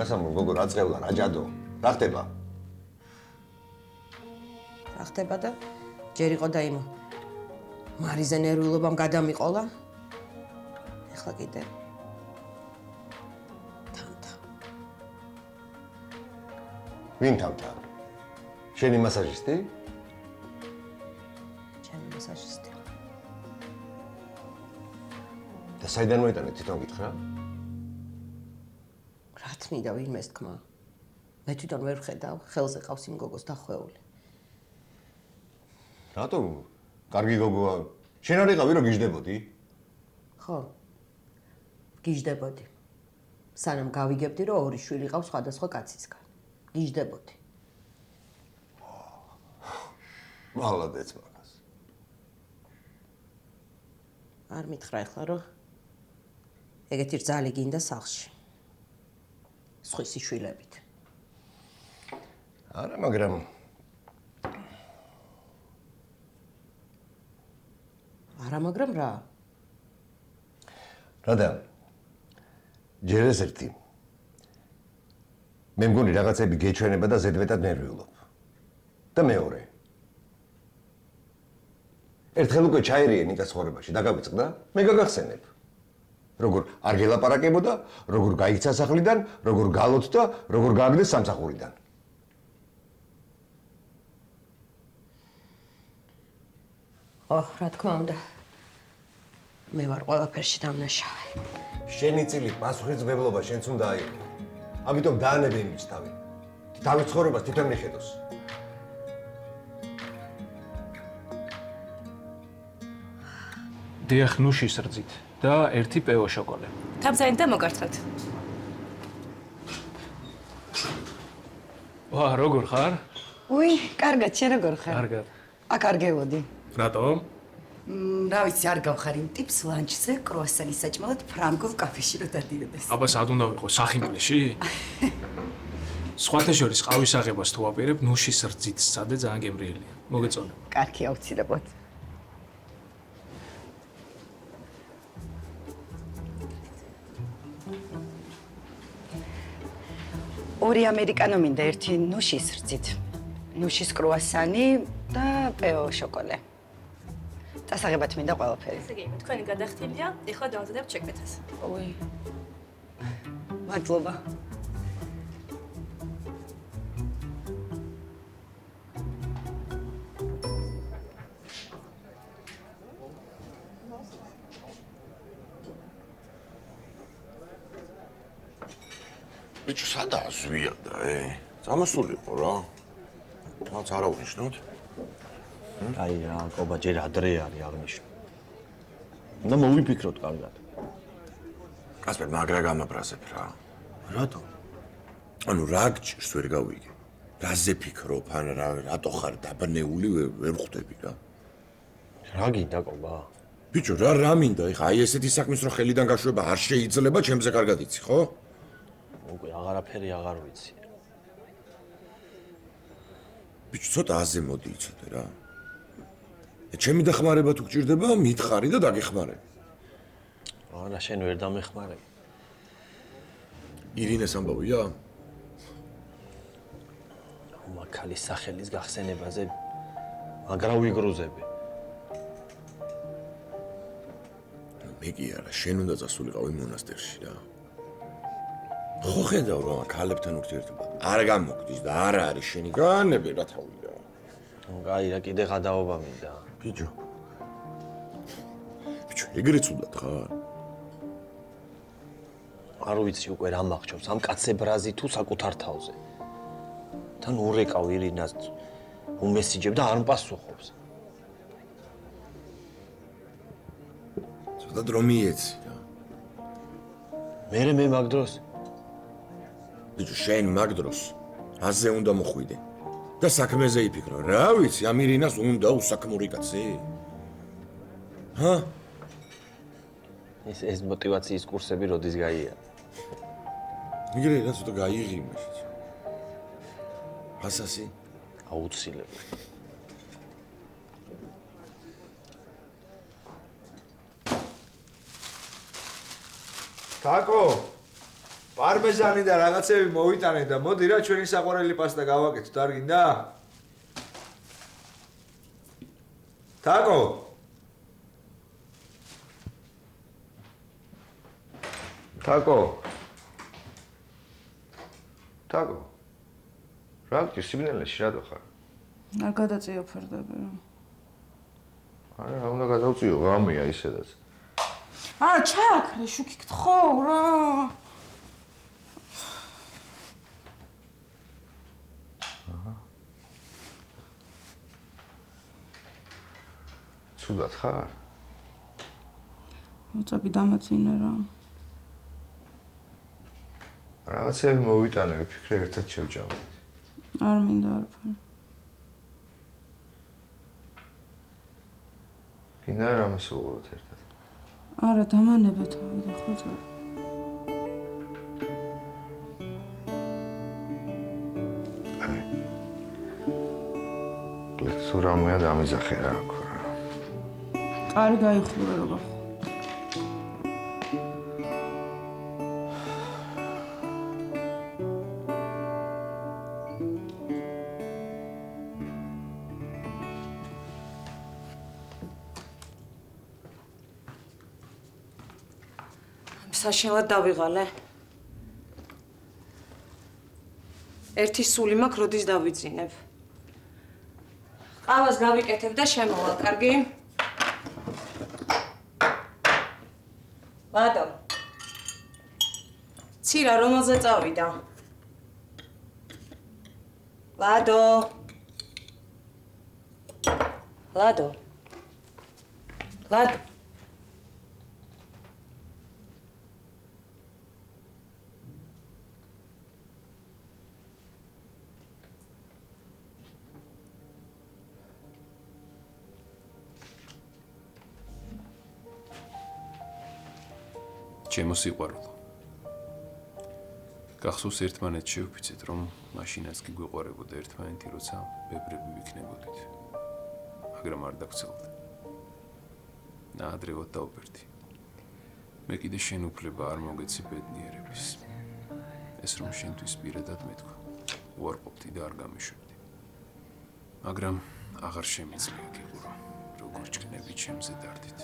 გასამრულ გოგო რა წევლა, რა ჯადო. რა ხდება? რა ხდება და ჯერ იყო და იმ მარიზე ნერვიულობამ გადამიყოლა. ეხლა კიდე თამთა. ვინ თამთა? შენი მასაჟისტი? ჩემი მასაჟისტი. და საიდან მოიტანე თვითონ გითხრა? რა თმიდა ვინმეს თქმა? მე თვითონ ვერ ვხედავ, ხელზე ყავს იმ გოგოს დახვეული. რატომ? კარგი გოგოა. შენ არ იყავი რომ გიждდებოდი? ხო. გიждდებოდი. სანამ გავიგებდი რომ ორი შვილი ყავს სხვადასხვა კაცისგან. გიждდებოდი. მალადეც მაგას. არ მითხრა ახლა რომ ეგეთი რძალი გინდა სახლში. სხვისი შვილებით. არა, მაგრამ არა, მაგრამ რა? რადა? ჯერ ეს ერთი. მე მგონი რაღაცები გეჩვენება და ზედმეტად ნერვიულობ. და მეორე. ერთხელ უკვე ჩაერიე ნიკას ცხოვრებაში, დაგავიწყდა, მე გაგახსენებ. როგორ არ გელაპარაკებოდა, როგორ გაიქცა სახლიდან, როგორ გალოთ და როგორ გააგდეს სამსახურიდან. რა თქმა უნდა. მე ვარ ყველაფერში დამნაშავე. შენი წილი პასუხისმგებლობა შენც უნდა აიღო. ამიტომ დაანებე იმის თავი. თავის ცხოვრებას თვითონ მიხედოს. დიახ, ნუშის რძით და ერთი პეო შოკოლე. თამსაინი და მოგართვათ. როგორ ხარ? უი, კარგად, შენ როგორ ხარ? კარგად. აქ არ გევოდი. რატომ? რა ვიცი, არ გავხარ იმ ტიპს ლანჩზე კრუასანის საჭმელად ფრანგულ კაფეში რო დადიოდეს. აბა სად უნდა ვიყო, სახინგლში? სხვათა შორის ყავის აღებას თუ ვაპირებ, ნუშის რძით სცადე ძალიან გემრიელია. მოგეწონება. კარგი, აუცილებლად. ორი ამერიკანო მინდა, ერთი ნუშის რძით. ნუშის კრუასანი და პეო შოკოლე. დასაღებად მინდა ყველაფერი. ესე იგი, თქვენი გადახდილია, ეხლა დავზადებ ჩეკვეთას. უი. მადლობა. ბიჭო, სადაა ზვია და წამოსულიყო რა. რაც არ აღვნიშნოთ. აი რა, კობა ჯერ ადრე არის აღნიშნო. უნდა მოვიფიქროთ კარგად. კასპერ, მაგრა გამაბრაზებ რა. რატო? ანუ რა გჭირს ვერ გავიგე. რაზე ფიქრობ, ან რატო ხარ დაბნეული ვერ ხვდები რა. რა გინდა კობა? ბიჭო, რა მინდა? ეხა აი ესეთი საქმის რო ხელიდან გაშვება არ შეიძლება, ჩემზე კარგად იცი, ხო? უკვე აღარაფერი აღარ ვიცი. ბიჭო, ცოტა აზე მოდი იცოდე რა. ჩემი დახმარება თუ გჭირდება, მითხარი და დაგეხმარები. არა, შენ ვერ დამეხმარები. ირინეს ამბავია? მაქალის სახელის გახსენებაზე მაგრა ვიგრუზები. მე კი არა, შენ უნდა წასულიყავი მონასტერში რა. ხო ხედავ რა, ქალებთან ურთიერთობა არ გამოგდის და არ არის შენი განები რა თავია. აი რა, კიდე გადაობა მინდა. ბიჭო, ეგრეც უნდა ხარ. არ ვიცი უკვე რა მახჩობს, ამ კაცებრაზი თუ საკუთარ თავზე. თან ურეკავ ირინას, უმესიჯებ და არ მპასუხობს. ცოტა დრო მიეცი რა. მე მაგ დროს ბიჭო, შენ მაგ დროს აზე უნდა მოხვიდე და საქმეზე იფიქრო. რა ვიცი, ამ ირინას უნდა უსაქმური კაცი? ჰა? ეს мотиваციის კურსები როდის გაია? მიგრე რა ცოტა გაიღიმე. ასასი? აუცილებლად. კაკო, პარმეზანი და რაღაცები მოვიტანე და მოდი რა ჩვენი საყვარელი პასტა გავაკეთოთ, არ გინდა? თაკო. თაკო. რა გჭირ სიბნელეში რატო ხარ? არ გადაწიო ფერდები. არა, უნდა გადავწიო, გამია ისედაც. ჩააქრე, შუქი გთხოვ რა. ცუდად ხარ? მოწები დამეწინე რა. რაღაცები მოვიტანე, ვიფიქრე ერთად შევჭამოთ. არ მინდა არაფერი. გინდა რამე სულოთ ერთად. არა, დამანებე თავი და ხოჭო. თუ რამეა დამიზახე რა აქ რა. კარი გაიხურე რა. საშინლად დავიღალე. ერთი სული მაქვს, როდის დავიძინებ. ყავას გავიკეთებ და შემოვალ, კარგი? ლადო. ცირა რომელზე წავიდა? ლადო. ლადო. ლადო. ჩემო სიყვარულო. გახსოვს ერთმანეთს შევფიცეთ, რომ მაშინაც კი გვეყვარებოდა ერთმანეთი, როცა ბებრები ვიქნებოდით. მაგრამ არ დაგცელდა. ნაადრევად დავბერდი. მე კიდე შენ უფლება არ მოგეცი ბედნიერების. ეს რომ შენთვის პირადად მეთქვა. უარყოფდი და არ გამიშვებდი. მაგრამ აღარ შემიძლია გიყურო, როგორ ჭკნები ჩემზე დარდით.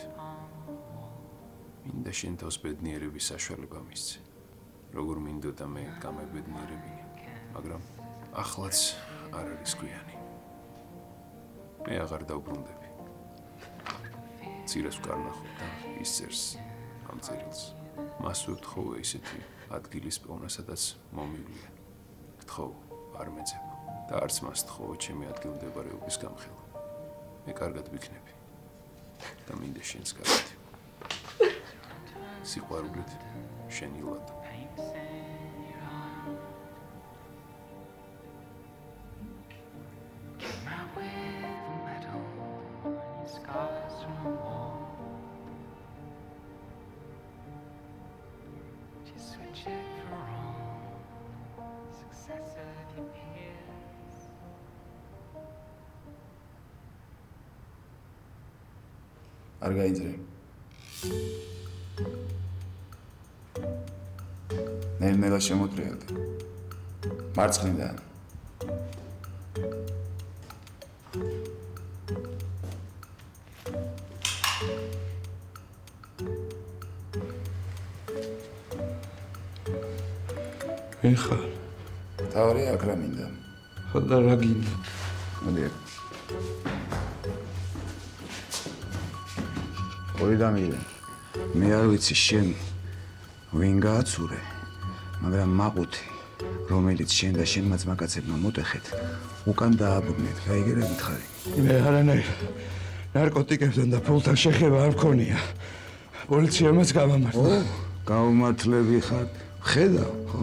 მინდა შენ თავს ბედნიერების საშუალება მისცე. როგორ მინდოდა მე გამებედნიერებინე, მაგრამ ახლაც არ არის გვიანი. მე აღარ დავბრუნდები. ცირას ვკარ ნახო და ის წერს ამ წერილს. მას ვეთხოვე ისეთი ადგილის პოვნა, სადაც მომივლია. გთხოვ, არ მეძებო და არც მას თხოვ ჩემი ადგილმდებარეობის გამხელა. მე კარგად ვიქნები და მინდა შენს კარგად. სიყვარულით შენი ლადო. არ გაიძრე. ნელ-ნელა შემოტრიალდი. მარცხნიდან. ვინ ხარ? თავი აქ რა მინდა. ხოდა რა გინდა? მოდი აქ. ორი დამილე. მე არ ვიცი შენ ვინ გააცურე, მაგრამ მაყუთი, რომელიც შენ და შენმა ძმაკაცებმა მოტეხეთ, უკან დააბრუნეთ, გაიგერებით ხარი? მე არანაირ ნარკოტიკებთან და ფულთან შეხება არ მქონია. პოლიციამაც გამამართლა. გაუმართლები ხარ, ხედავ, ხო?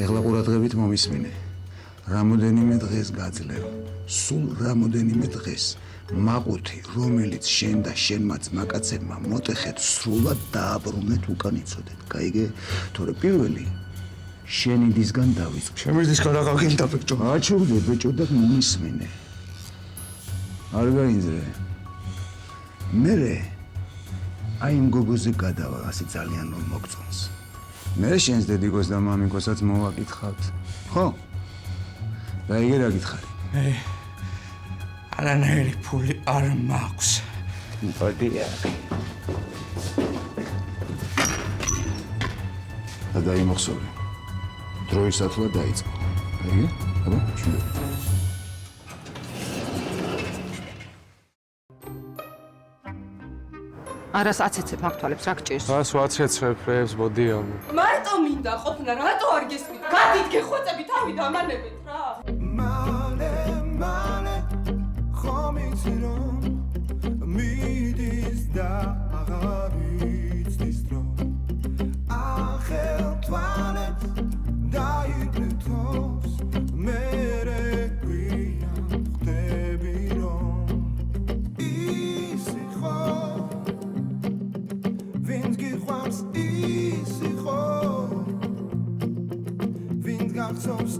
ეხლა ყურადღებით მომისმინე. რამოდენიმე დღეს გაძლევ, სულ რამოდენიმე დღეს. მაყუთი, რომელიც შენ და შენმა ძმაკაცებმა მოტეხეთ, სრულად დააბრუნეთ უკან იცოდეთ. გაიგე? თორე პირველი შენი დისგან დავიწყე. ჩემი დისგან რა გაგინდა ბეჭო? აჩვენე ბეჭო და მომისმინე. არ გაინძრე. მე აი იმ გოგოზე გადავა, ასე ძალიან რომ მოგწონს. მე შენს დედიკოს და მამიკოსაც მოვაკითხავთ. ხო? და იგი რა გითხარი? მე არანაირი ფული არ მაქვს. ბოდია. და დაიმახსოვრე. დროისათლა დაიწყო. აიგე? აბა, შევიდე. არას აცეცებ მაგთვალებს რა გჭირს? რას ვაცეცებ ფრებს ბოდია. მარტო მინდა ყოფნა, რატო არ გესმით? გადით გეხვეწები თავი დამანებით რა. მალე ხომიცი რომ მიდის და აღარ იცის დრო. ახელთვალეთ დაიკვეთოს მერე გვიან ხდები რომ ისი ხო ვინც გიყვარს ისი ხო ვინც გახსოვს